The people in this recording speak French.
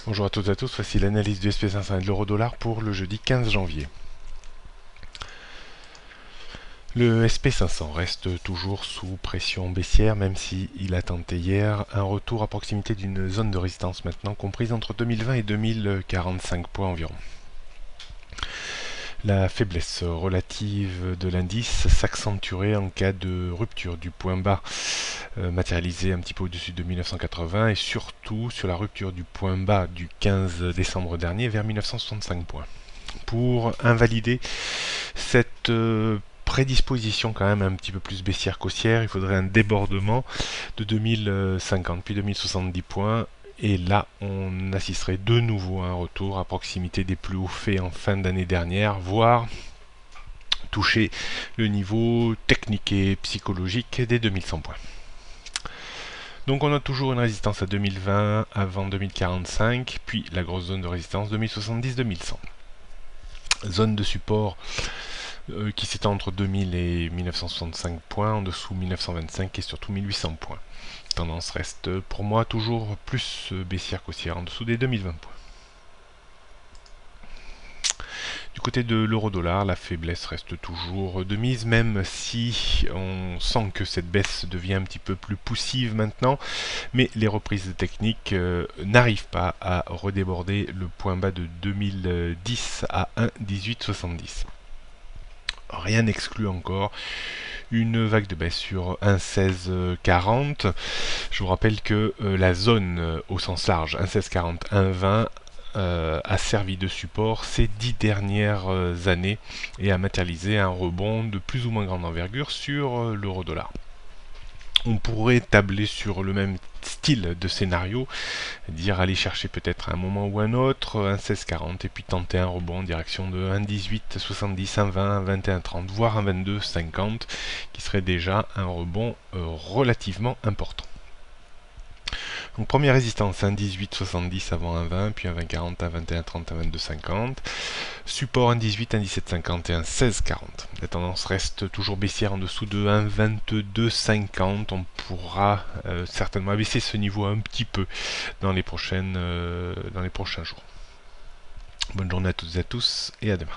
Bonjour à toutes et à tous, voici l'analyse du SP500 et de l'euro-dollar pour le jeudi 15 janvier. Le SP500 reste toujours sous pression baissière, même s'il a tenté hier un retour à proximité d'une zone de résistance maintenant comprise entre 2020 et 2045 points environ. La faiblesse relative de l'indice s'accentuerait en cas de rupture du point bas matérialisé un petit peu au-dessus de 1980 et surtout sur la rupture du point bas du 15 décembre dernier vers 1965 points. Pour invalider cette prédisposition quand même un petit peu plus baissière qu'haussière, il faudrait un débordement de 2050 puis 2070 points. Et là, on assisterait de nouveau à un retour à proximité des plus hauts faits en fin d'année dernière, voire toucher le niveau technique et psychologique des 2100 points. Donc on a toujours une résistance à 2020 avant 2045, puis la grosse zone de résistance 2070-2100. Zone de support qui s'étend entre 2000 et 1965 points, en dessous 1925 et surtout 1800 points. Tendance reste pour moi toujours plus baissière qu'haussière, en dessous des 2020 points. Du côté de l'euro-dollar, la faiblesse reste toujours de mise, même si on sent que cette baisse devient un petit peu plus poussive maintenant, mais les reprises techniques n'arrivent pas à redéborder le point bas de 2010 à 1,1870. Rien n'exclut encore une vague de baisse sur 1,1640. Je vous rappelle que la zone au sens large, 1,1640, 1,20, a servi de support ces 10 dernières années et a matérialisé un rebond de plus ou moins grande envergure sur l'euro-dollar. On pourrait tabler sur le même style de scénario, dire aller chercher peut-être à un moment ou un autre un 16,40 et puis tenter un rebond en direction de 1,1870, 1,20, 21,30, voire un 22,50 qui serait déjà un rebond relativement important. Donc première résistance 1,1870 avant 1,20, puis 1,2040, 1,2130, 1,2250. Support 1,18, 1,1750 et 1,1640. La tendance reste toujours baissière en dessous de 1,2250. On pourra certainement abaisser ce niveau un petit peu dans les prochains jours. Bonne journée à toutes et à tous et à demain.